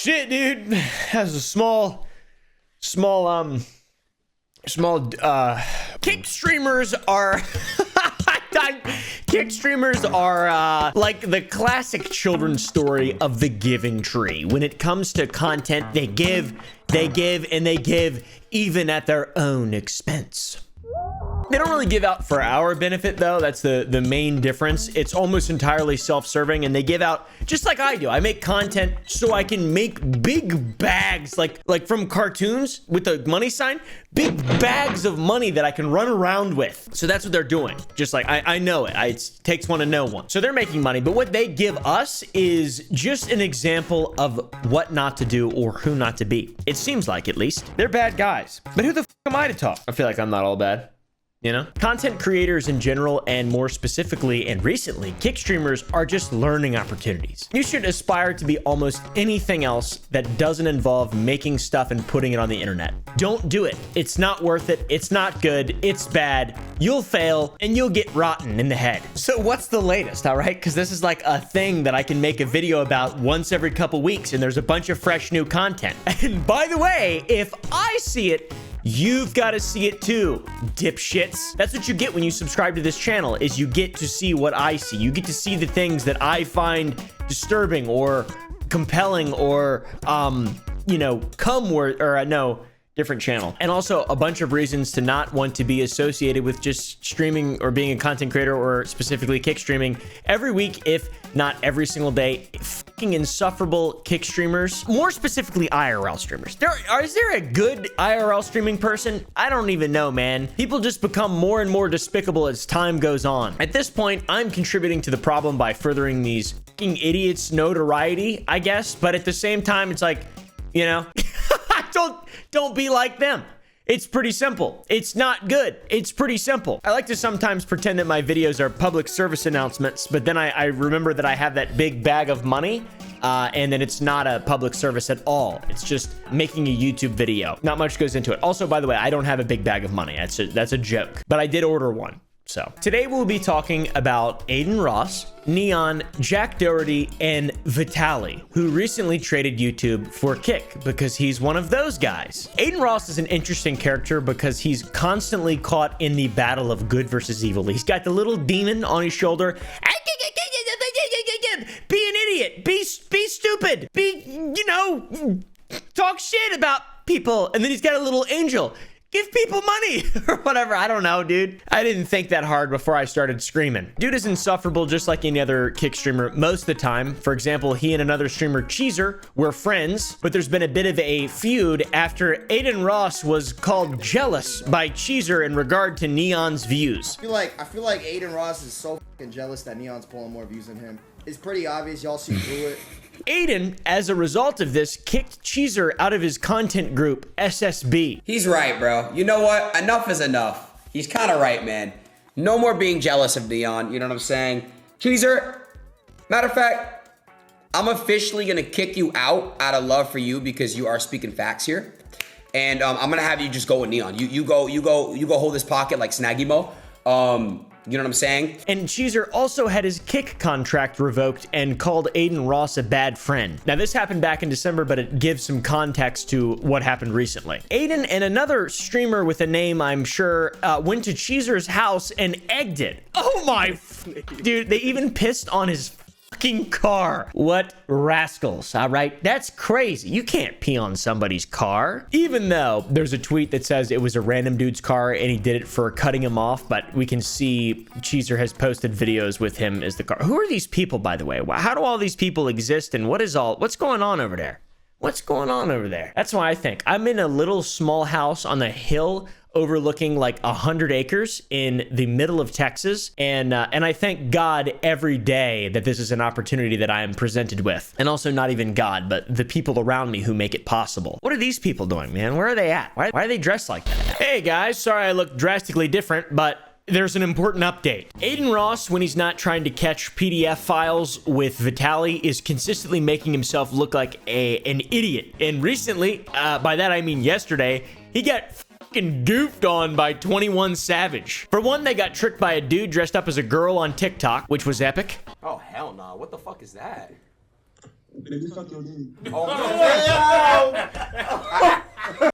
Shit, dude. Has a small kick streamers are kick streamers are like the classic children's story of the giving tree. When it comes to content, they give, and they give even at their own expense. They don't really give out for our benefit, though. That's the main difference. It's almost entirely self-serving, and they give out just like I do. I make content so I can make big bags, like from cartoons with the money sign, big bags of money that I can run around with. So that's what they're doing. Just like I know it. It takes one to know one. So they're making money, but what they give us is just an example of what not to do or who not to be. It seems like, at least. They're bad guys. But who the f am I to talk? I feel like I'm not all bad. You know, content creators in general, and more specifically and recently, kick streamers are just learning opportunities. You should aspire to be almost anything else that doesn't involve making stuff and putting it on the internet. Don't do it. It's not worth it. It's not good. It's bad. You'll fail and you'll get rotten in the head. So what's the latest? All right, because this is like a thing that I can make a video about once every couple weeks, and there's a bunch of fresh new content. And by the way, if I see it, you've got to see it too, dipshits. That's what you get when you subscribe to this channel, is you get to see what I see. You get to see the things that I find disturbing or compelling or, you know, different channel. And also a bunch of reasons to not want to be associated with just streaming or being a content creator, or specifically kick streaming every week, if not every single day. Fucking insufferable kick streamers, more specifically IRL streamers. Is there a good IRL streaming person? I don't even know, man. People just become more and more despicable as time goes on. At this point, I'm contributing to the problem by furthering these fucking idiots' notoriety, I guess. But at the same time, it's like, you know, don't be like them. It's pretty simple. It's not good. It's pretty simple. I like to sometimes pretend that my videos are public service announcements, but then I remember that I have that big bag of money, and then it's not a public service at all. It's just making a YouTube video. Not much goes into it. Also, by the way, I don't have a big bag of money. That's a joke, but I did order one. So today we'll be talking about Adin Ross, Neon, Jack Doherty, and Vitali, who recently traded YouTube for Kick because he's one of those guys. Adin Ross is an interesting character because he's constantly caught in the battle of good versus evil. He's got the little demon on his shoulder. Be an idiot. Be stupid. You know, talk shit about people. And then he's got a little angel. Give people money or whatever. I don't know, dude. I didn't think that hard before I started screaming. Dude is insufferable just like any other kick streamer most of the time. For example, he and another streamer, Cheezer, were friends, but there's been a bit of a feud after Adin Ross was called jealous by Cheezer in regard to Neon's views. I feel like Adin Ross is so fucking jealous that Neon's pulling more views than him. It's pretty obvious. Y'all see through it. Adin, as a result of this, kicked Cheezer out of his content group, SSB. He's right, bro. You know what? Enough is enough. He's kind of right, man. No more being jealous of Neon. You know what I'm saying? Cheezer, matter of fact, I'm officially going to kick you out of love for you because you are speaking facts here. And I'm going to have you just go with Neon. You go hold his pocket like Snaggy Mo. You know what I'm saying? And Cheezer also had his Kick contract revoked and called Adin Ross a bad friend. Now, this happened back in December, but it gives some context to what happened recently. Adin and another streamer with a name, I'm sure, went to Cheezer's house and egged it. Oh my... Dude, they even pissed on his fucking car. What rascals, all right? That's crazy. You can't pee on somebody's car. Even though there's a tweet that says it was a random dude's car and he did it for cutting him off, but we can see Cheezer has posted videos with him as the car. Who are these people, by the way? How do all these people exist, and what's going on over there? What's going on over there? That's why I think I'm in a little small house on the hill overlooking like 100 acres in the middle of Texas. And I thank God every day that this is an opportunity that I am presented with. And also not even God, but the people around me who make it possible. What are these people doing, man? Where are they at? Why are they dressed like that? Hey guys, sorry I look drastically different, but there's an important update. Adin Ross, when he's not trying to catch PDF files with Vitali, is consistently making himself look like an idiot. And recently, by that I mean yesterday, he got fucking goofed on by 21 Savage. For one, they got tricked by a dude dressed up as a girl on TikTok, which was epic. Oh, hell no. What the fuck is that?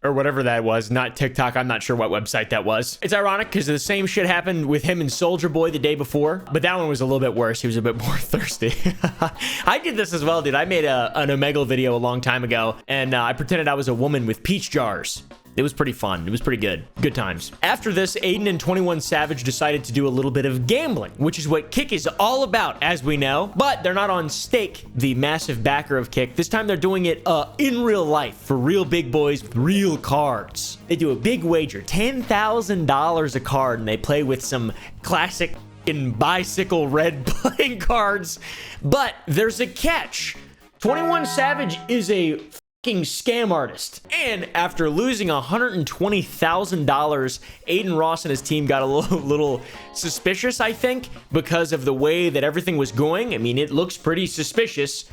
Or whatever that was, not TikTok. I'm not sure what website that was. It's ironic because the same shit happened with him and Soldier Boy the day before, but that one was a little bit worse. He was a bit more thirsty. I did this as well, dude. I made an Omegle video a long time ago, and I pretended I was a woman with peach jars. It was pretty fun. It was pretty good. Good times. After this, Adin and 21 Savage decided to do a little bit of gambling, which is what Kick is all about, as we know. But they're not on Stake, the massive backer of Kick. This time they're doing it in real life for real big boys with real cards. They do a big wager, $10,000 a card, and they play with some classic bicycle red playing cards. But there's a catch. 21 Savage is a scam artist, and after losing $120,000, Adin Ross and his team got a little suspicious, I think, because of the way that everything was going. I mean, it looks pretty suspicious,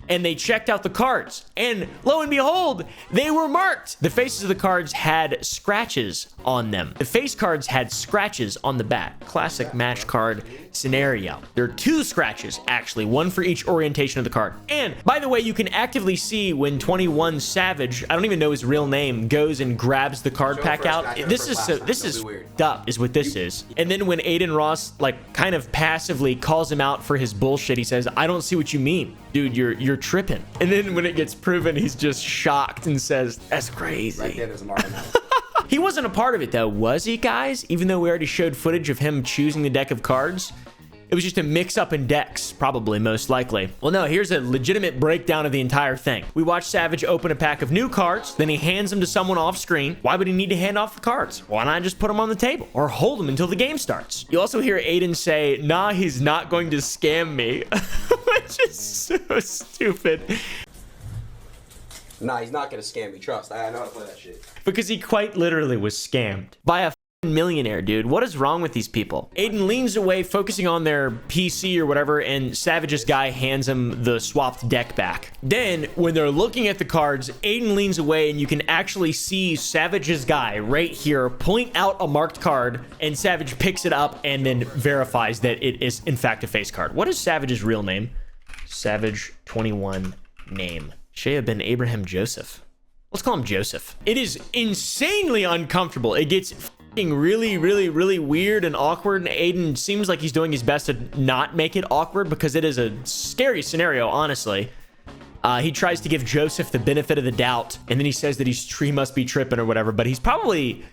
and they checked out the cards, and lo and behold, they were marked. The faces of the cards had scratches on them. The face cards had scratches on the back. Classic match card scenario. There are 2 scratches, actually, one for each orientation of the card. And by the way, you can actively see when 21 Savage, I don't even know his real name, goes and grabs the card pack out. This is up, is what this is. And then when Adin Ross, like, kind of passively calls him out for his bullshit, he says, "I don't see what you mean, dude. You're tripping." And then when it gets proven, he's just shocked and says, "That's crazy." Right there, there's a mark. He wasn't a part of it, though, was he, guys? Even though we already showed footage of him choosing the deck of cards, it was just a mix-up in decks, probably, most likely. Well, no, here's a legitimate breakdown of the entire thing. We watch Savage open a pack of new cards, then he hands them to someone off screen. Why would he need to hand off the cards? Why not just put them on the table or hold them until the game starts? You also hear Adin say, "Nah, he's not going to scam me," which is so stupid. Nah, he's not gonna scam me. Trust. I know how to play that shit. Because he quite literally was scammed by a millionaire, dude. What is wrong with these people? Adin leans away, focusing on their PC or whatever, and Savage's guy hands him the swapped deck back. Then, when they're looking at the cards, Adin leans away, and you can actually see Savage's guy right here point out a marked card, and Savage picks it up and then verifies that it is, in fact, a face card. What is Savage's real name? Savage 21 name. Shea bin Abraham Joseph. Let's call him Joseph. It is insanely uncomfortable. It gets really weird and awkward, and Adin seems like he's doing his best to not make it awkward because it is a scary scenario, honestly. He tries to give Joseph the benefit of the doubt, and then he says that he must be tripping or whatever, but he's probably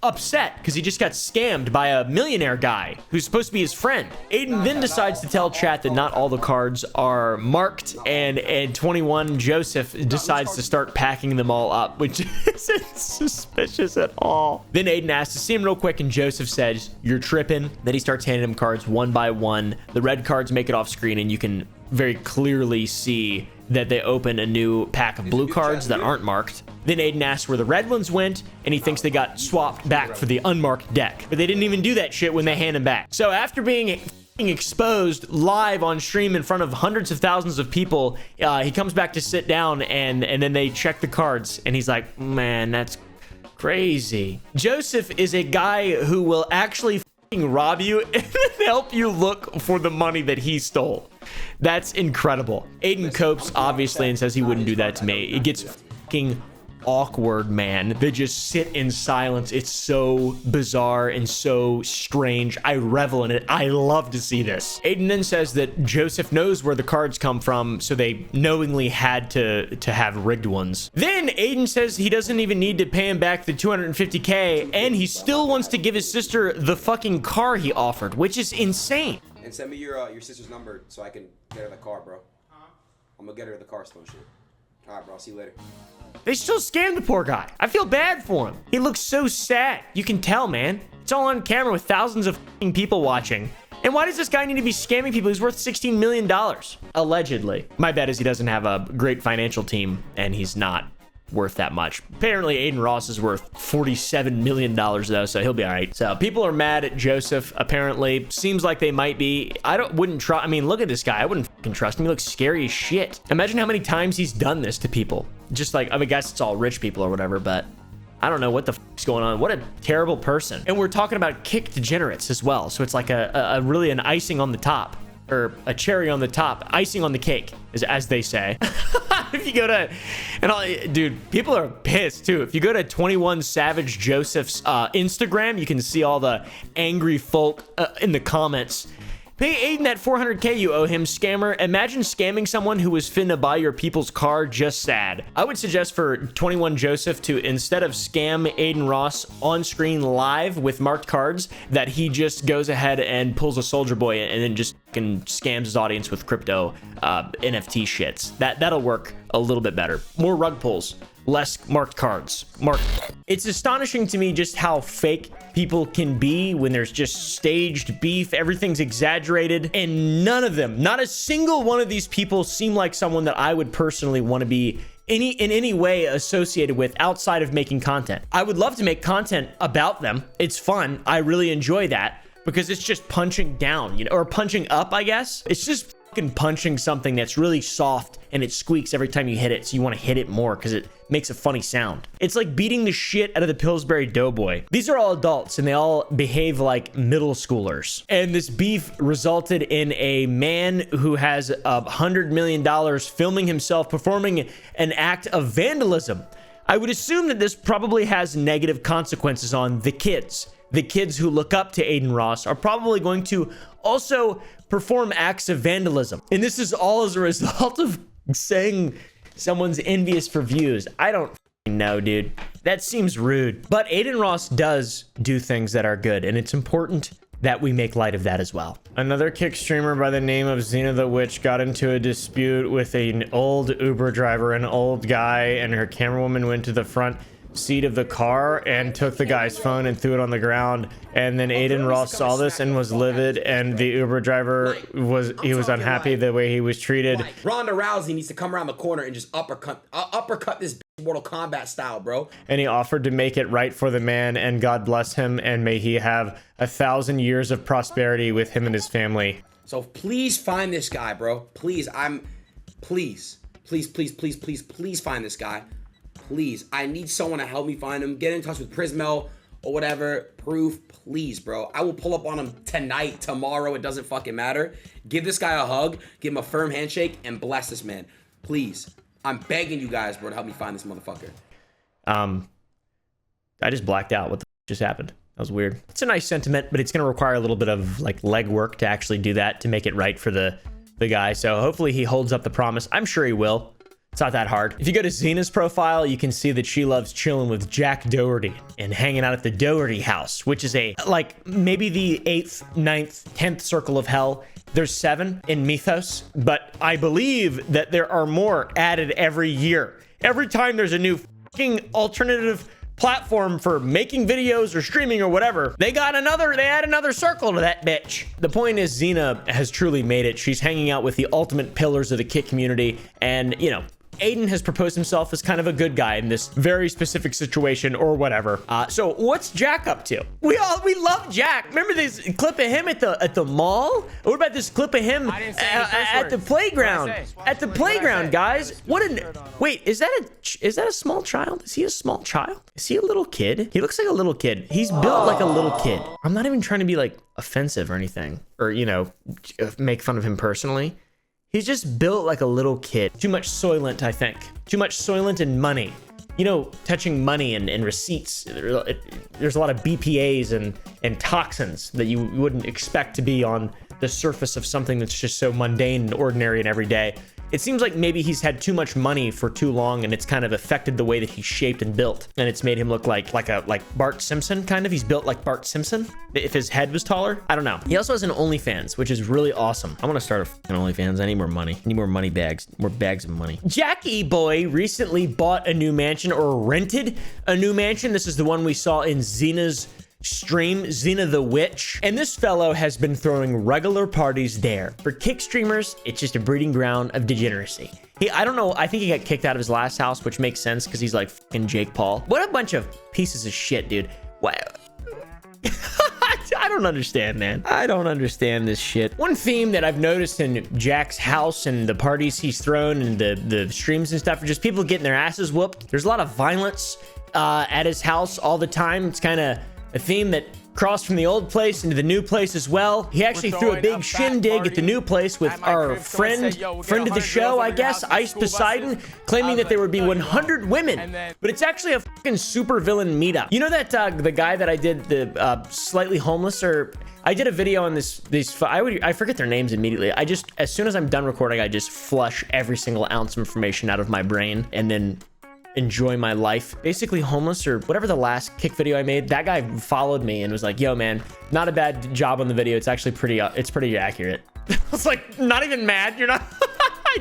upset because he just got scammed by a millionaire guy who's supposed to be his friend. Adin then decides to tell chat that not all the cards are marked, and 21 Joseph decides to start packing them all up, which isn't suspicious at all. Then Adin asks to see him real quick, and Joseph says, "You're tripping." Then he starts handing him cards one by one. The red cards make it off screen, and you can very clearly see that they open a new pack of blue cards that aren't marked. Then Adin asks where the red ones went, and he thinks they got swapped back for the unmarked deck. But they didn't even do that shit when they hand him back. So after being exposed live on stream in front of hundreds of thousands of people, he comes back to sit down, and then they check the cards, and he's like, "Man, that's crazy." Joseph is a guy who will actually rob you and help you look for the money that he stole. That's incredible. Adin copes, obviously, and says he wouldn't do that to me. It gets fucking awkward, man. They just sit in silence. It's so bizarre and so strange. I revel in it. I love to see this. Adin then says that Joseph knows where the cards come from, so they knowingly had to have rigged ones. Then Adin says he doesn't even need to pay him back the $250K, and he still wants to give his sister the fucking car he offered, which is insane. And send me your sister's number so I can get her the car, bro. I'm gonna get her the car stone shit. All right, bro. See you later. They still scammed the poor guy. I feel bad for him. He looks so sad. You can tell, man. It's all on camera with thousands of people watching. And why does this guy need to be scamming people? He's worth $16 million. Allegedly. My bet is he doesn't have a great financial team, and he's not worth that much. Apparently, Adin Ross is worth $47 million, though, so he'll be all right. So people are mad at Joseph, apparently. Seems like they might be. Wouldn't trust. I mean, look at this guy. I wouldn't fucking trust him. He looks scary as shit. Imagine how many times he's done this to people. Just like, I mean, I guess it's all rich people or whatever, but I don't know what the is going on. What a terrible person. And we're talking about kick degenerates as well. So it's like really an icing on the top or a cherry on the top, icing on the cake, as they say. If you go to, dude, people are pissed too. If you go to 21 Savage Joseph's Instagram, you can see all the angry folk in the comments. Pay Adin that 400K you owe him, scammer. Imagine scamming someone who was finna buy your people's car, just sad. I would suggest for 21 Joseph to, instead of scam Adin Ross on screen live with marked cards, that he just goes ahead and pulls a soldier boy and then just scams his audience with crypto NFT shits. That'll work a little bit better. More rug pulls, less marked cards. It's astonishing to me just how fake people can be when there's just staged beef. Everything's exaggerated, and none of them, not a single one of these people, seem like someone that I would personally want to be in any way associated with outside of making content. I would love to make content about them. It's fun. I really enjoy that because it's just punching down, you know, or punching up, I guess. It's just fucking punching something that's really soft and it squeaks every time you hit it, so you want to hit it more because it makes a funny sound. It's like beating the shit out of the Pillsbury Doughboy. These are all adults and they all behave like middle schoolers. And this beef resulted in a man who has $100 million filming himself performing an act of vandalism. I would assume that this probably has negative consequences on the kids. The kids who look up to Adin Ross are probably going to also perform acts of vandalism. And this is all as a result of saying someone's envious for views. I don't know, dude. That seems rude. But Adin Ross does do things that are good, and it's important that we make light of that as well. Another Kick streamer by the name of Zena the Witch got into a dispute with an old Uber driver, an old guy, and her camerawoman went to the front seat of the car and took the guy's phone and threw it on the ground. And then Adin Ross saw this and was livid, and the Uber driver was unhappy the way he was treated. Ronda Rousey needs to come around the corner and just uppercut this Mortal Kombat style, bro. And he offered to make it right for the man, and God bless him, and may he have 1,000 years of prosperity with him and his family. So please find this guy, bro. Please find this guy. Please, I need someone to help me find him. Get in touch with Prismel or whatever. Proof, please, bro. I will pull up on him tonight, tomorrow. It doesn't fucking matter. Give this guy a hug, give him a firm handshake, and bless this man. Please. I'm begging you guys, bro, to help me find this motherfucker. I just blacked out. What the f just happened? That was weird. It's a nice sentiment, but it's going to require a little bit of like legwork to actually do that, to make it right for the guy. So hopefully he holds up the promise. I'm sure he will. It's not that hard. If you go to Zena's profile, you can see that she loves chilling with Jack Doherty and hanging out at the Doherty house, which is like maybe the 8th, 9th, 10th circle of hell. There's 7 in Mythos, but I believe that there are more added every year. Every time there's a new fucking alternative platform for making videos or streaming or whatever, they add another circle to that bitch. The point is, Zena has truly made it. She's hanging out with the ultimate pillars of the Kick community, and you know, Adin has proposed himself as kind of a good guy in this very specific situation or whatever. So what's Jack up to? We love Jack. Remember this clip of him at the mall? What about this clip of him at the playground? At the playground, guys. Wait, is that a small child? Is he a small child? Is he a little kid? He looks like a little kid. He's built like a little kid. I'm not even trying to be like offensive or anything, or you know, make fun of him personally. He's just built like a little kid. Too much Soylent, I think. Too much Soylent and money. You know, touching money and receipts. There's a lot of BPAs and toxins that you wouldn't expect to be on the surface of something that's just so mundane and ordinary and everyday. It seems like maybe he's had too much money for too long, and it's kind of affected the way that he's shaped and built, and it's made him look like Bart Simpson, kind of. He's built like Bart Simpson if his head was taller. I don't know. He also has an OnlyFans, which is really awesome. I want to start an OnlyFans. I need more money. I need more money bags, more bags of money. Jackie Boy recently bought a new mansion, or rented a new mansion. This is the one we saw in Zena's stream, Zena the Witch, and this fellow has been throwing regular parties there. For Kick streamers, it's just a breeding ground of degeneracy. I don't know, I think he got kicked out of his last house, which makes sense because he's like fucking Jake Paul. What a bunch of pieces of shit, dude. What? I don't understand, man. I don't understand this shit. One theme that I've noticed in Jack's house and the parties he's thrown and the streams and stuff are just people getting their asses whooped. There's a lot of violence at his house all the time. It's kind of a theme that crossed from the old place into the new place as well. He actually threw a big shindig at the new place with our friend of the show, I guess, Ice Poseidon, claiming that there would be 100 women. But it's actually a fucking super villain meetup. You know that the guy that I did the slightly homeless, or I did a video on I forget their names immediately. As soon as I'm done recording, I just flush every single ounce of information out of my brain and then enjoy my life. Basically homeless, or whatever the last kick video I made, that guy followed me and was like, yo man, not a bad job on the video. It's actually pretty accurate. I was like, not even mad. You're not. I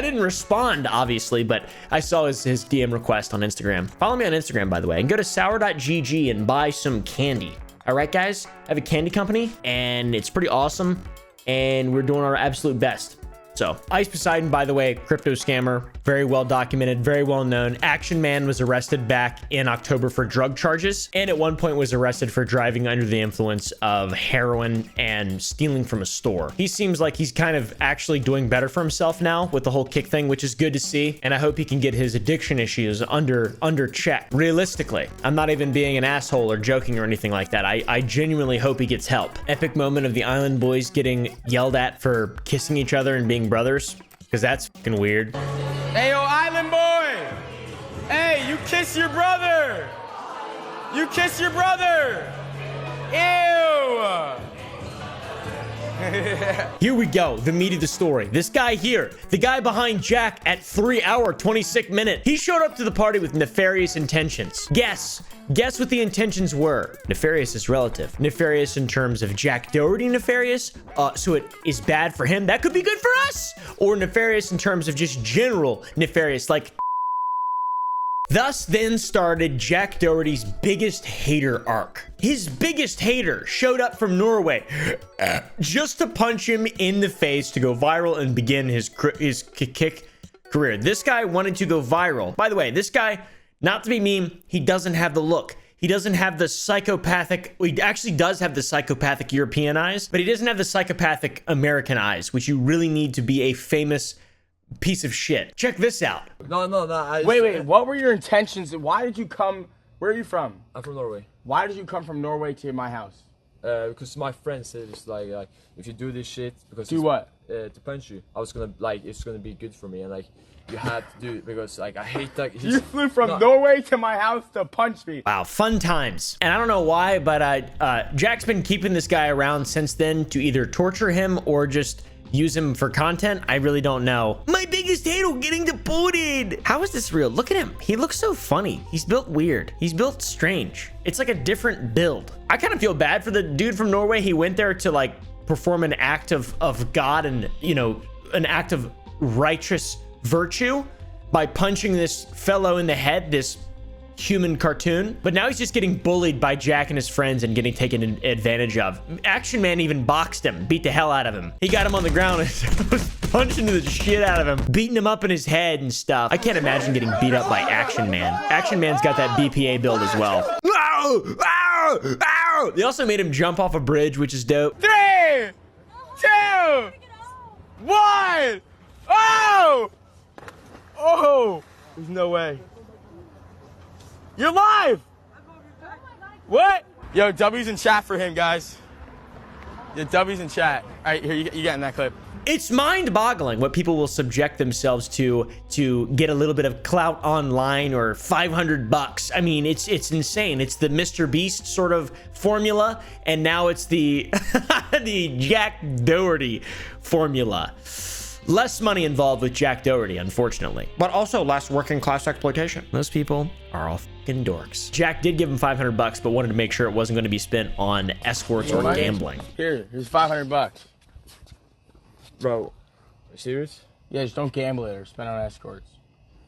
didn't respond, obviously, but I saw his DM request on Instagram. Follow me on Instagram, by the way, and go to sour.gg and buy some candy. All right, guys, I have a candy company and it's pretty awesome and we're doing our absolute best. So Ice Poseidon, by the way, crypto scammer, very well documented, very well known. Action Man was arrested back in October for drug charges, and at one point was arrested for driving under the influence of heroin and stealing from a store. He seems like he's kind of actually doing better for himself now with the whole kick thing, which is good to see. And I hope he can get his addiction issues under check. Realistically, I'm not even being an asshole or joking or anything like that. I genuinely hope he gets help. Epic moment of the Island Boys getting yelled at for kissing each other and being brothers, because that's fucking weird. Hey, yo, Island Boy! Hey, you kiss your brother! You kiss your brother! Ew! Here we go, the meat of the story. This guy here, the guy behind Jack at 3-hour 26-minute, he showed up to the party with nefarious intentions. Guess what the intentions were. Nefarious is relative. Nefarious in terms of Jack Doherty nefarious, so it is bad for him. That could be good for us. Or nefarious in terms of just general nefarious, like. Thus then started Jack Doherty's biggest hater arc. His biggest hater showed up from Norway just to punch him in the face to go viral and begin his kick career. This guy wanted to go viral. By the way, this guy, not to be mean, he doesn't have the look. He doesn't have the psychopathic, well, he actually does have the psychopathic European eyes, but he doesn't have the psychopathic American eyes, which you really need to be a famous piece of shit. Check this out. No. Wait. What were your intentions? Why did you come? Where are you from? I'm from Norway. Why did you come from Norway to my house? Because my friend said it's like if you do this shit, because do what? To punch you. I was gonna it's gonna be good for me, and like you had to do it because like I hate that. You flew from Norway to my house to punch me. Wow, fun times. And I don't know why, but Jack's been keeping this guy around since then to either torture him or just use him for content. I really don't know. My biggest hate getting deported. How is this real? Look at him. He looks so funny. He's built weird. He's built strange. It's like a different build. I kind of feel bad for the dude from Norway. He went there to like perform an act of God and, you know, an act of righteous virtue by punching this fellow in the head, this human cartoon. But now he's just getting bullied by Jack and his friends and getting taken advantage of. Action Man even boxed him, beat the hell out of him. He got him on the ground and was punching the shit out of him, beating him up in his head and stuff. I can't imagine getting beat up by Action Man. Action Man's got that BPA build as well. Ow! Ow! Ow! They also made him jump off a bridge, which is dope. 3, 2, 1. Oh! Oh! There's no way. You're live! What? Yo, W's in chat for him, guys. Yo, W's in chat. All right, here, you getting that clip. It's mind-boggling what people will subject themselves to get a little bit of clout online or $500. I mean, it's insane. It's the Mr. Beast sort of formula, and now it's the the Jack Doherty formula. Less money involved with Jack Doherty, unfortunately, but also less working class exploitation. Those people are all fucking dorks. Jack did give him $500, but wanted to make sure it wasn't going to be spent on escorts or gambling. Here's $500. Bro, are you serious? Yeah, just don't gamble it or spend on escorts.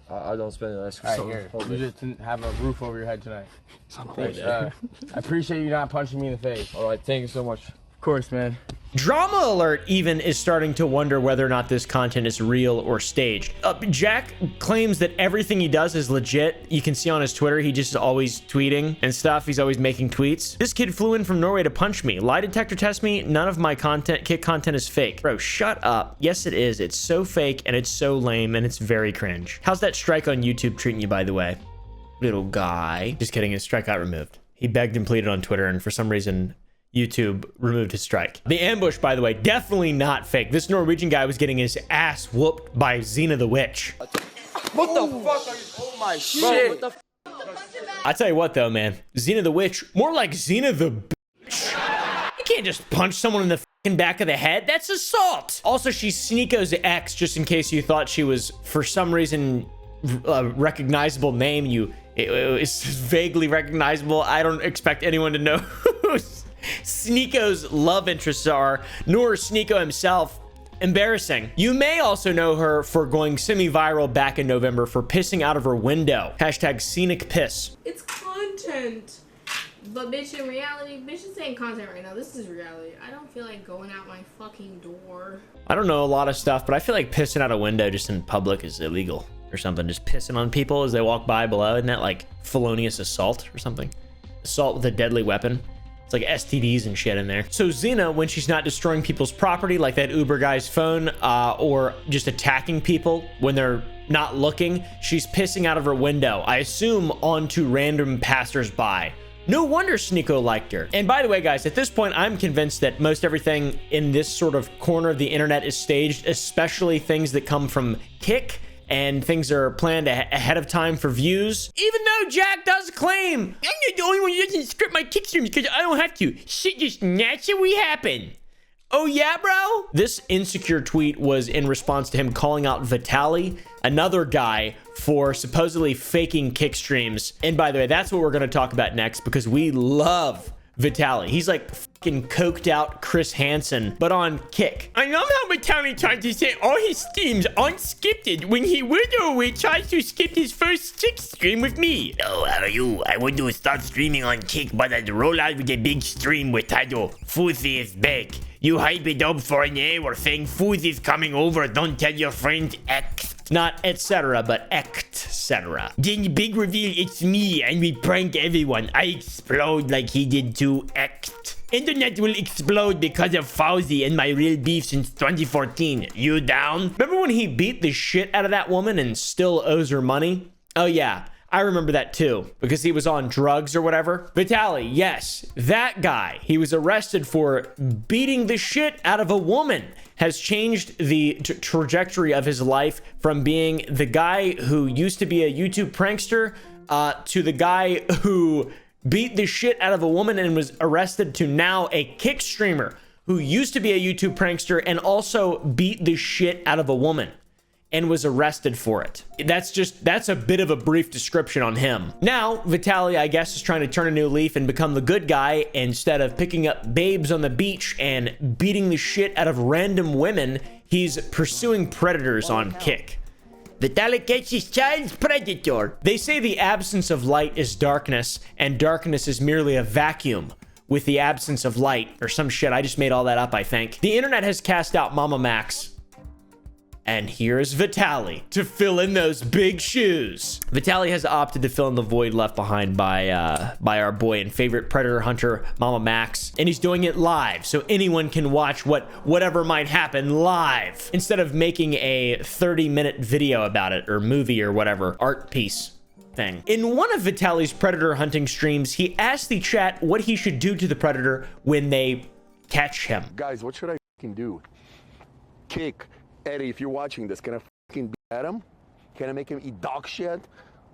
I don't spend on escorts. All right, here. You just didn't have a roof over your head tonight. Thanks, I appreciate you not punching me in the face. All right, thank you so much. Of course, man. Drama Alert even is starting to wonder whether or not this content is real or staged. Jack claims that everything he does is legit. You can see on his Twitter, he just is always tweeting and stuff. He's always making tweets. This kid flew in from Norway to punch me. Lie detector test me. None of my kick content is fake. Bro, shut up. Yes, it is. It's so fake and it's so lame and it's very cringe. How's that strike on YouTube treating you, by the way? Little guy. Just kidding. His strike got removed. He begged and pleaded on Twitter, and for some reason, YouTube removed his strike. The ambush, by the way, definitely not fake. This Norwegian guy was getting his ass whooped by Zena the Witch. What the fuck are you? Oh my shit. Bro, I tell you what, though, man. Zena the Witch, more like Zena the bitch. You can't just punch someone in the fucking back of the head. That's assault. Also, she's Sneeko's ex, just in case you thought she was, for some reason, a recognizable name. It's vaguely recognizable. I don't expect anyone to know who Sneeko's love interests are, nor Sneeko himself. Embarrassing. You may also know her for going semi-viral back in November for pissing out of her window. Hashtag scenic piss. It's content. But bitch, in reality, bitch is saying content right now. This is reality. I don't feel like going out my fucking door. I don't know a lot of stuff, but I feel like pissing out a window just in public is illegal or something. Just pissing on people as they walk by below. Isn't that like felonious assault or something? Assault with a deadly weapon. It's like STDs and shit in there. So Zena, when she's not destroying people's property, like that Uber guy's phone, or just attacking people when they're not looking, she's pissing out of her window. I assume onto random passersby. No wonder Sneeko liked her. And by the way, guys, at this point, I'm convinced that most everything in this sort of corner of the internet is staged, especially things that come from Kick and things are planned ahead of time for views. Even though Jack does claim, I'm the only one who doesn't script my kick streams because I don't have to. Shit just naturally happen. Oh yeah, bro? This insecure tweet was in response to him calling out Vitali, another guy, for supposedly faking kick streams. And by the way, that's what we're gonna talk about next because we love Vitali. He's like fucking coked out Chris Hansen, but on Kick. I love how Vitali tried to say all his streams unscripted when he literally tries to skip his first Kick stream with me. Oh, how are you? I want to start streaming on Kick, but I'd roll out with a big stream with title Fuzzy is back. You hype it up for an hour saying Fuzzy is coming over. Don't tell your friends X. Not etc, but etc. Then the big reveal, it's me, and we prank everyone. I explode like he did too. Internet will explode because of Fauzi and my real beef since 2014. You down? Remember when he beat the shit out of that woman and still owes her money? Oh yeah, I remember that too, because he was on drugs or whatever. Vitali, yes, that guy. He was arrested for beating the shit out of a woman. Has changed the trajectory of his life from being the guy who used to be a YouTube prankster to the guy who beat the shit out of a woman and was arrested to now a Kick streamer who used to be a YouTube prankster and also beat the shit out of a woman and was arrested for it. That's a bit of a brief description on him. Now, Vitali, I guess, is trying to turn a new leaf and become the good guy instead of picking up babes on the beach and beating the shit out of random women. He's pursuing predators on Kick. Vitali catches child's predator. They say the absence of light is darkness, and darkness is merely a vacuum with the absence of light, or some shit. I just made all that up, I think. The internet has cast out Mama Max. And here's Vitali to fill in those big shoes. Vitali has opted to fill in the void left behind by our boy and favorite predator hunter, Mama Max. And he's doing it live, so anyone can watch whatever might happen live, instead of making a 30-minute video about it, or movie, or whatever, art piece thing. In one of Vitali's predator hunting streams, he asked the chat what he should do to the predator when they catch him. Guys, what should I fucking do? Kick. Eddie, if you're watching this, can I fucking beat him? Can I make him eat dog shit?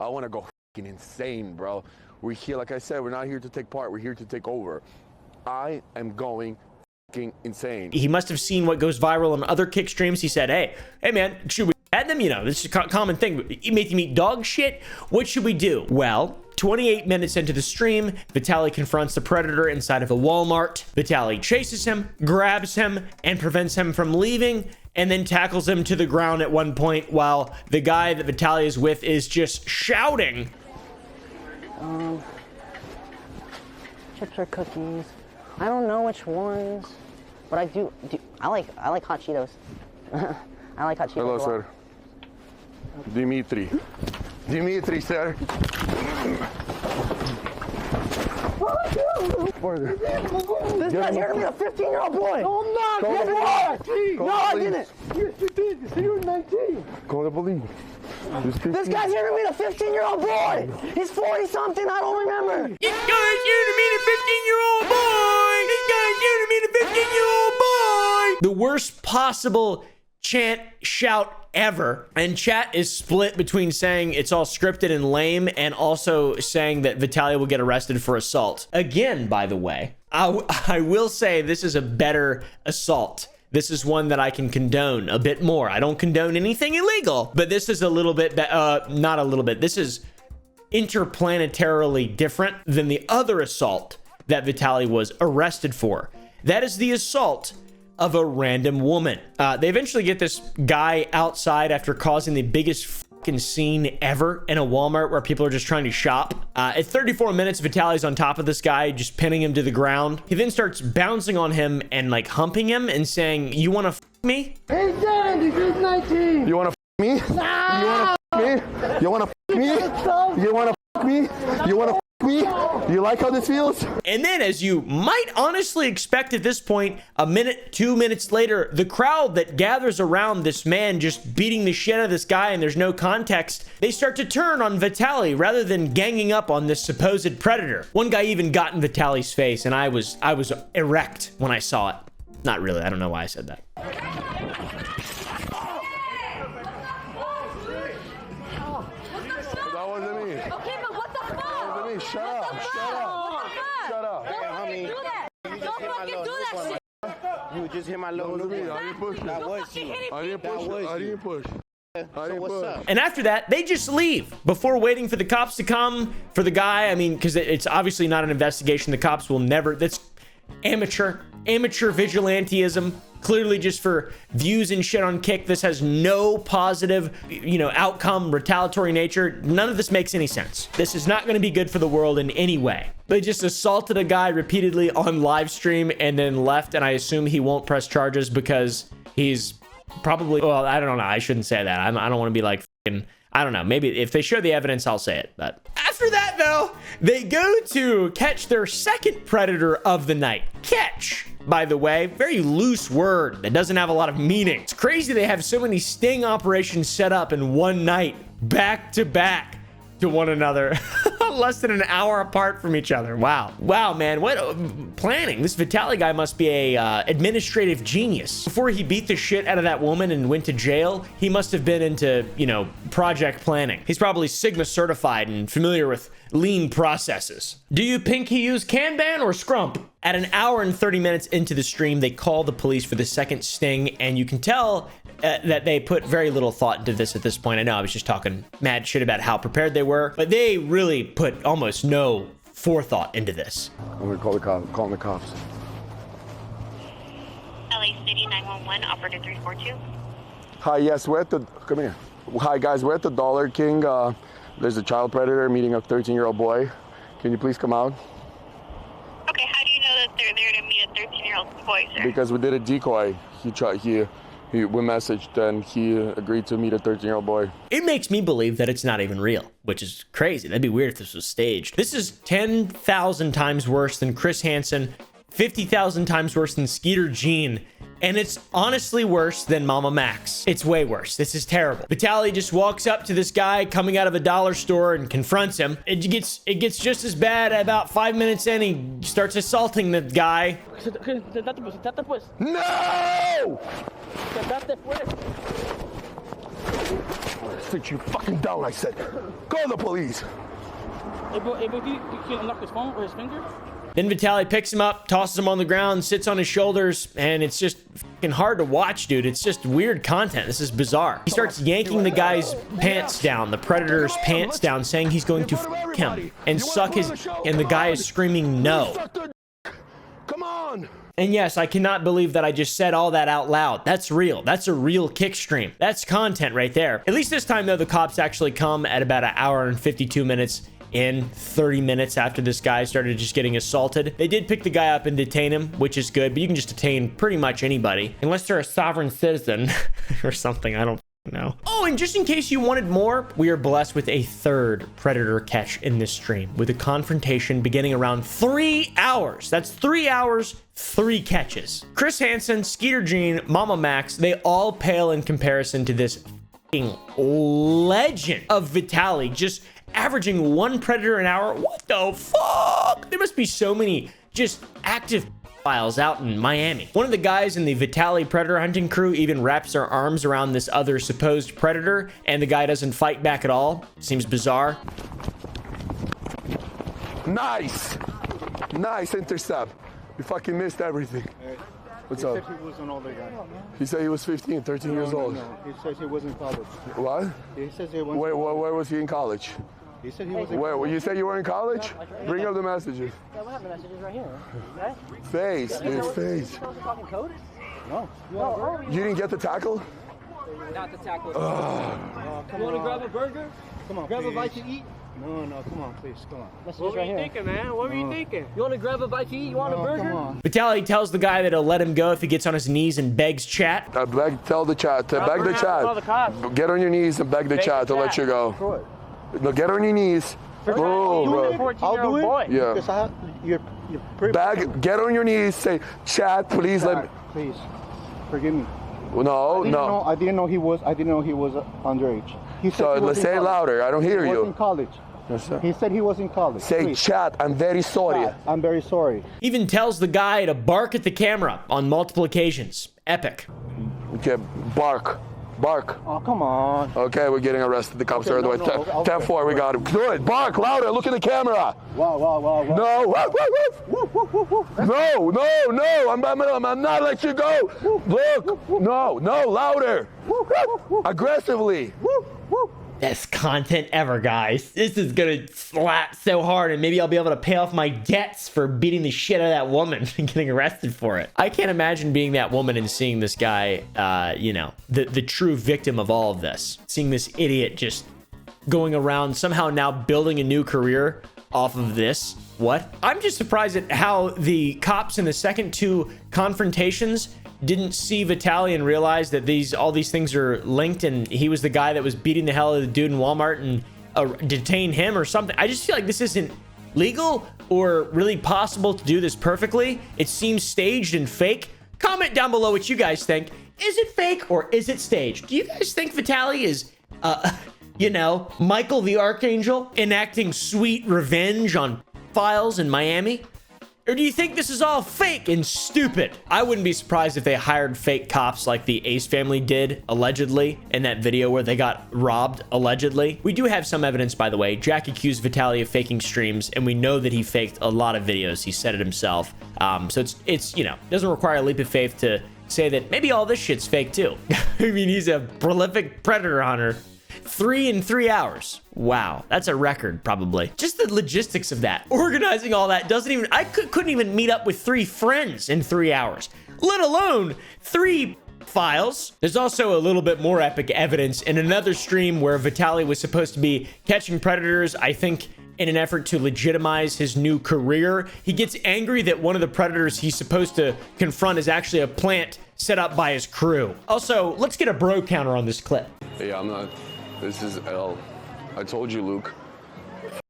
I want to go fucking insane, bro. We're here, like I said, we're not here to take part. We're here to take over. I am going fucking insane. He must have seen what goes viral on other Kick streams. He said, hey man, should we add them? You know, this is a common thing. You make them eat dog shit? What should we do? Well, 28 minutes into the stream, Vitali confronts the predator inside of a Walmart. Vitali chases him, grabs him, and prevents him from leaving, and then tackles him to the ground at one point while the guy that Vitali is with is just shouting. Chips or cookies? I don't know which ones, but I do I like hot Cheetos. I like hot Cheetos. Hello, sir. Dimitri, sir. This guy's here to be a 15-year-old boy. No, I'm not. Yes, you are. No, I didn't. Yes, you did. You said you were 19. Call the police. This guy's here to meet a 15-year-old boy. He's 40-something. I don't remember. This guy's here to meet a 15-year-old boy. This guy's here to meet a 15-year-old boy. The worst possible chant shout ever. And chat is split between saying it's all scripted and lame and also saying that Vitali will get arrested for assault. Again, by the way, I will say this is a better assault. This is one that I can condone a bit more. I don't condone anything illegal, but this is a little bit, not a little bit. This is interplanetarily different than the other assault that Vitali was arrested for. That is the assault of a random woman. They eventually get this guy outside after causing the biggest fucking scene ever in a Walmart where people are just trying to shop. At 34 minutes, Vitali's on top of this guy, just pinning him to the ground. He then starts bouncing on him and like humping him and saying, "You want to f me?" Hey, Dan, this is 19. You want to f me? No. You want to f me? You want to f me? You want to f me? You want to f me? You like how this feels? And then, as you might honestly expect at this point, a minute, 2 minutes later, the crowd that gathers around this man just beating the shit out of this guy and there's no context, they start to turn on Vitali rather than ganging up on this supposed predator. One guy even got in Vitali's face and I was erect when I saw it. Not really, I don't know why I said that. That wasn't me. Okay, but what the fuck? That wasn't me. Shut up. Shut up. Shut up. Don't do that. Don't fucking do that shit. You just hit my low. That wasn't me. I didn't push you. That was you. I didn't push you. I didn't push. I didn't push. And after that, they just leave before waiting for the cops to come for the guy. I mean, because it's obviously not an investigation. The cops will never, that's amateur vigilantism, clearly just for views and shit on Kick. This has no positive, outcome, retaliatory nature. None of this makes any sense. This is not going to be good for the world in any way. They just assaulted a guy repeatedly on live stream and then left, and I assume he won't press charges because he's probably, well, I don't know. I shouldn't say that. I don't want to be like, I don't know. Maybe if they show the evidence, I'll say it. But after that, though, they go to catch their second predator of the night. Catch, by the way, very loose word that doesn't have a lot of meaning. It's crazy they have so many sting operations set up in one night, back to back to one another, less than an hour apart from each other. Wow, man, what planning. This Vitali guy must be a administrative genius. Before he beat the shit out of that woman and went to jail, he must have been into, project planning. He's probably Sigma certified and familiar with lean processes. Do you think he used Kanban or Scrump? At an hour and 30 minutes into the stream, they call the police for the second sting, and you can tell that they put very little thought into this at this point. I know I was just talking mad shit about how prepared they were, but they really put almost no forethought into this. I'm gonna call the cops. Calling the cops. LA City 911, operator 342. Hi, yes, we're at the, come here. Hi guys, we're at the Dollar King. There's a child predator meeting a 13-year-old boy. Can you please come out? Okay, how do you know that they're there to meet a 13-year-old boy, sir? Because we did a decoy. We messaged and he agreed to meet a 13-year-old boy. It makes me believe that it's not even real, which is crazy. That'd be weird if this was staged. This is 10,000 times worse than Chris Hansen, 50,000 times worse than Skeeter Jean, and it's honestly worse than Mama Max. It's way worse. This is terrible. Vitali just walks up to this guy coming out of a dollar store and confronts him. It gets just as bad. About 5 minutes in, he starts assaulting the guy. No! Sit you fucking down, I said. Call the police. Then Vitali picks him up, tosses him on the ground, sits on his shoulders, and it's just fucking hard to watch, dude. It's just weird content. This is bizarre. He starts yanking the guy's pants down, the predator's pants down, saying he's going to fuck him and suck his, and the guy is screaming no. Come on. And yes, I cannot believe that I just said all that out loud. That's real. That's a real kick stream. That's content right there. At least this time, though, the cops actually come at about an hour and 52 minutes in, 30 minutes after this guy started just getting assaulted. They did pick the guy up and detain him, which is good, but you can just detain pretty much anybody, unless they're a sovereign citizen or something. I don't know. Oh, and just in case you wanted more, we are blessed with a third predator catch in this stream, with a confrontation beginning around 3 hours. That's 3 hours, 3 catches. Chris Hansen, Skeeter Jean, Mama Max, they all pale in comparison to this legend of Vitali, just averaging 1 predator an hour. What the fuck? There must be so many just active files out in Miami. One of the guys in the Vitali predator hunting crew even wraps their arms around this other supposed predator, and the guy doesn't fight back at all. Seems bizarre. Nice. Nice intercept. You fucking missed everything. What's up? He said he was an older guy. He said he was 15, 13 years old. No. He says he was in college. What? He says he was. Where was he in college? He said he was in Where? You said you were in college? Bring up the messages. Yeah, we have the messages right here. Okay? Face, dude, face. Talking code? No. You didn't get the tackle? Not the tackle. Come You want to grab a burger? Come on, Grab please. a bite to eat? No, come on, please, come on. Messages What were right you here. thinking, man? What were you thinking? You want to grab a bite to eat? You want a burger? Come on. Vitali tells the guy that he'll let him go if he gets on his knees and begs chat. Tell the chat, beg the Call the chat. cops. Get on your knees and beg the chat to let you go. No, get on your knees. Bro, bro. 14-year-old boy. Yeah. Because you're pretty. Get on your knees, say, chat, please let me. Please, forgive me. No. I didn't know he was underage. He said So he was let's in say it college. louder. I don't hear He was in you. college. Yes, sir. He said he was in college. Say, Please. chat, I'm very sorry. Chat, I'm very sorry. Even tells the guy to bark at the camera on multiple occasions. Epic. Okay, bark. Oh, come on. Okay, we're getting arrested. The cops are on the way. no, okay. 10-4, we got him. Do it. Bark louder. Look at the camera. Wow. No. No. I'm not let you go. Look. No. Louder. Aggressively. Best content ever, guys. This is gonna slap so hard, and maybe I'll be able to pay off my debts for beating the shit out of that woman and getting arrested for it. I can't imagine being that woman and seeing this guy, the true victim of all of this. Seeing this idiot just going around somehow now building a new career off of this. What? I'm just surprised at how the cops in the second 2 confrontations didn't see Vitali and realize that all these things are linked, and he was the guy that was beating the hell out of the dude in Walmart and detain him or something. I just feel like this isn't legal or really possible to do this perfectly. It seems staged and fake. Comment down below what you guys think. Is it fake or is it staged? Do you guys think Vitali is, Michael the Archangel enacting sweet revenge on files in Miami? Or do you think this is all fake and stupid? I wouldn't be surprised if they hired fake cops like the Ace family did, allegedly, in that video where they got robbed, allegedly. We do have some evidence, by the way. Jack accused Vitali of faking streams, and we know that he faked a lot of videos. He said it himself. So it's doesn't require a leap of faith to say that maybe all this shit's fake too. I mean, he's a prolific predator hunter. 3 in 3 hours. Wow, that's a record, probably. Just the logistics of that. Organizing all that doesn't even... I couldn't even meet up with 3 friends in 3 hours, let alone 3 files. There's also a little bit more epic evidence in another stream where Vitali was supposed to be catching predators, I think in an effort to legitimize his new career. He gets angry that one of the predators he's supposed to confront is actually a plant set up by his crew. Also, let's get a bro counter on this clip. Yeah, I'm not. This is L. I told you, Luke.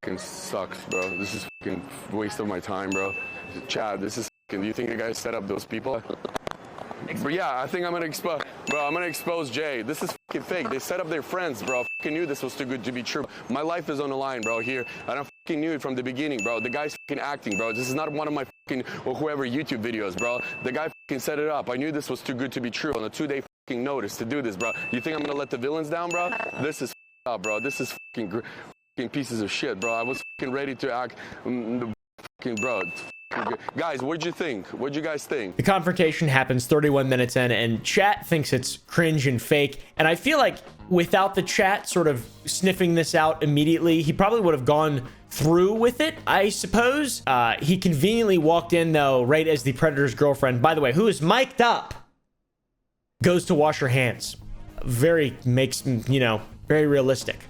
Fucking sucks, bro. This is fucking waste of my time, bro. Chad, this is fucking. Do you think the guys set up those people? But yeah, I think I'm gonna expose. Bro, I'm gonna expose Jay. This is fucking fake. They set up their friends, bro. I fucking knew this was too good to be true. My life is on the line, bro. Here, and I fucking knew it from the beginning, bro. The guy's fucking acting, bro. This is not one of my fucking or whoever YouTube videos, bro. The guy fucking set it up. I knew this was too good to be true on a 2-day fucking notice to do this, bro. You think I'm gonna let the villains down, bro? This is up, bro. This is fucking pieces of shit, bro. I was fucking ready to act, fucking bro. Guys, what'd you think? What'd you guys think? The confrontation happens 31 minutes in, and chat thinks it's cringe and fake. And I feel like without the chat sort of sniffing this out immediately, he probably would have gone through with it, I suppose. He conveniently walked in, though, right as the predator's girlfriend, by the way, who is mic'd up, goes to wash her hands. Very very realistic.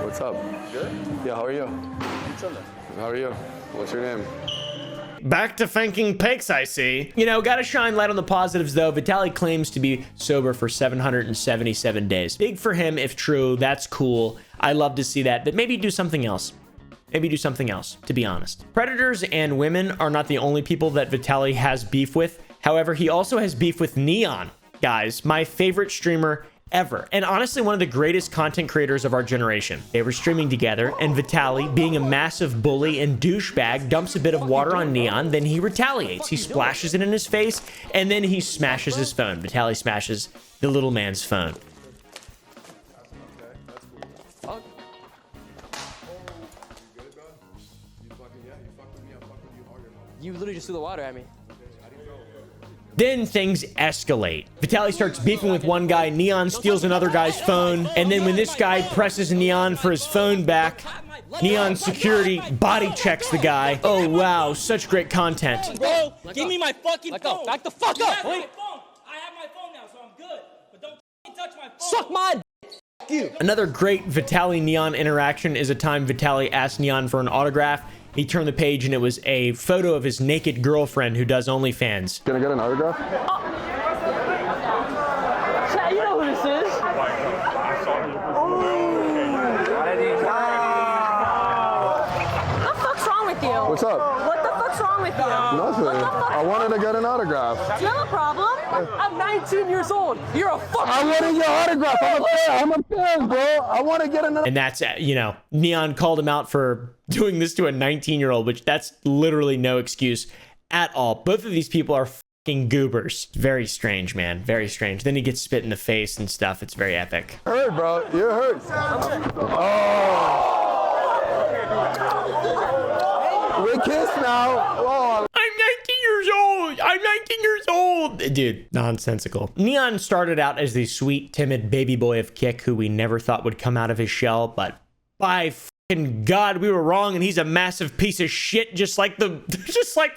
What's up? Good? Yeah, how are you? How are you? What's your name? Back to thinking pics, I see. Gotta shine light on the positives, though. Vitali claims to be sober for 777 days. Big for him, if true. That's cool. I love to see that. But maybe do something else. maybe do something else, to be honest. Predators and women are not the only people that Vitali has beef with. However, he also has beef with Neon, guys, my favorite streamer ever, and honestly one of the greatest content creators of our generation. They were streaming together, and Vitali, being a massive bully and douchebag, dumps a bit of water on Neon, then he retaliates. He splashes it in his face, and then he smashes his phone. Vitali smashes the little man's phone. You literally just threw the water at me. Then things escalate. Vitali starts beefing with one guy, Neon steals another guy's phone, and then when this guy presses Neon for his phone back, Neon security body checks the guy. Oh wow, such great content. Bro, give me my fucking phone. Back the fuck up, boy. I have my phone now, so I'm good. But don't touch my phone. Suck my you. Another great Vitali Neon interaction is a time Vitali asked Neon for an autograph. He turned the page and it was a photo of his naked girlfriend who does OnlyFans. Can I get an autograph? Chat, you know who this is. What the fuck's wrong with you? What's up? What the fuck's wrong with you? Nothing. I wanted to get an autograph. Do you have a problem? I'm 19 years old. You're a fucking... I wanted your autograph. I'm a fan, bro. I want to get another. And that's, you know, Neon called him out for doing this to a 19-year-old, which that's literally no excuse at all. Both of these people are fucking goobers. Very strange, man. Very strange. Then he gets spit in the face and stuff. It's very epic. Hurt, bro. You're hurt. Oh. We kiss now. Oh. I'm 19 years old. I'm 19 years old. Dude, nonsensical. Neon started out as the sweet, timid baby boy of Kick, who we never thought would come out of his shell, but by fucking God, we were wrong, and he's a massive piece of shit, just like the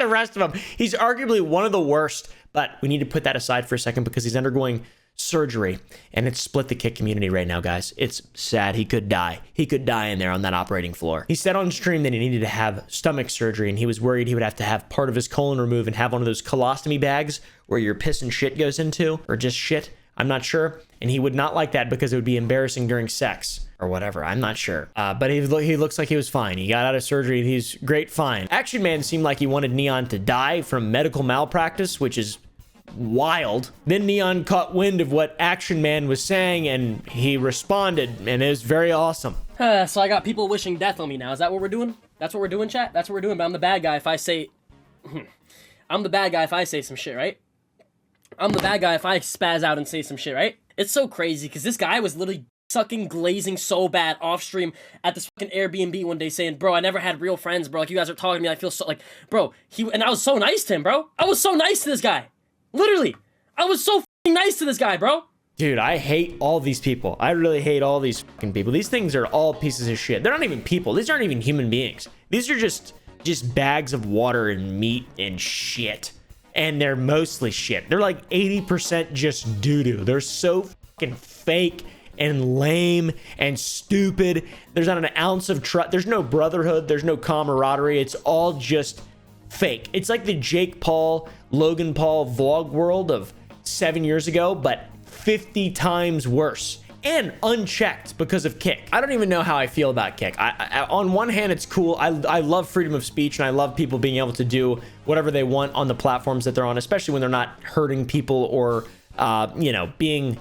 rest of them. He's arguably one of the worst, but we need to put that aside for a second because he's undergoing surgery, and it's split the Kick community right now, guys. It's sad. He could die. He could die in there on that operating floor. He said on stream that he needed to have stomach surgery, and he was worried he would have to have part of his colon removed and have one of those colostomy bags where your piss and shit goes into, or just shit. I'm not sure. And he would not like that because it would be embarrassing during sex or whatever. I'm not sure. But he looks like he was fine. He got out of surgery and he's great fine. Action Man seemed like he wanted Neon to die from medical malpractice, which is wild. Then Neon caught wind of what Action Man was saying and he responded, and it was very awesome. So I got people wishing death on me now. Is that what we're doing? That's what we're doing, chat? That's what we're doing, but I'm the bad guy if I say... I'm the bad guy if I say some shit, right? I'm the bad guy if I spaz out and say some shit, right? It's so crazy because this guy was literally sucking glazing so bad off stream at this fucking Airbnb one day saying, bro, I never had real friends, bro. Like, you guys are talking to me. I feel so like, bro, and I was so nice to him, bro. I was so nice to this guy. Literally. I was so fucking nice to this guy, bro. Dude, I hate all these people. I really hate all these fucking people. These things are all pieces of shit. They're not even people. These aren't even human beings. These are just bags of water and meat and shit. And they're mostly shit. They're like 80% just doo-doo. They're so fucking fake and lame and stupid. There's not an ounce of trust. There's no brotherhood. There's no camaraderie. It's all just fake. It's like the Jake Paul, Logan Paul vlog world of 7 years ago, but 50 times worse. And unchecked because of Kick. I don't even know how I feel about Kick. On one hand, it's cool. I love freedom of speech, and I love people being able to do whatever they want on the platforms that they're on, especially when they're not hurting people or, you know, being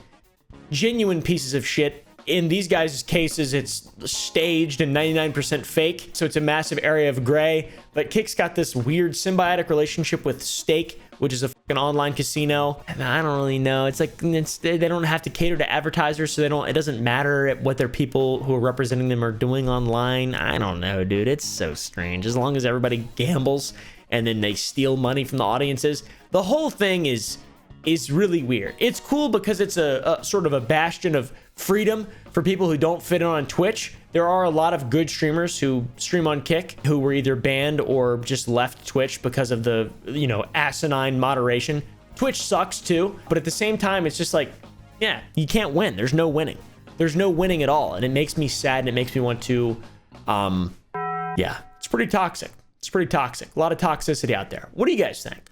genuine pieces of shit. In these guys' cases, it's staged and 99% fake, so it's a massive area of gray. But Kick's got this weird symbiotic relationship with Stake, which is a fucking online casino. And I don't really know. It's like they don't have to cater to advertisers, so it doesn't matter what their people who are representing them are doing online. I don't know, dude. It's so strange. As long as everybody gambles and then they steal money from the audiences, the whole thing is really weird. It's cool because it's a sort of a bastion of freedom for people who don't fit in on Twitch. There are a lot of good streamers who stream on Kick who were either banned or just left Twitch because of the, you know, asinine moderation. Twitch sucks too, but at the same time, it's just like, yeah, you can't win. There's no winning. There's no winning at all. And it makes me sad and it makes me want to, yeah, it's pretty toxic. It's pretty toxic. A lot of toxicity out there. What do you guys think?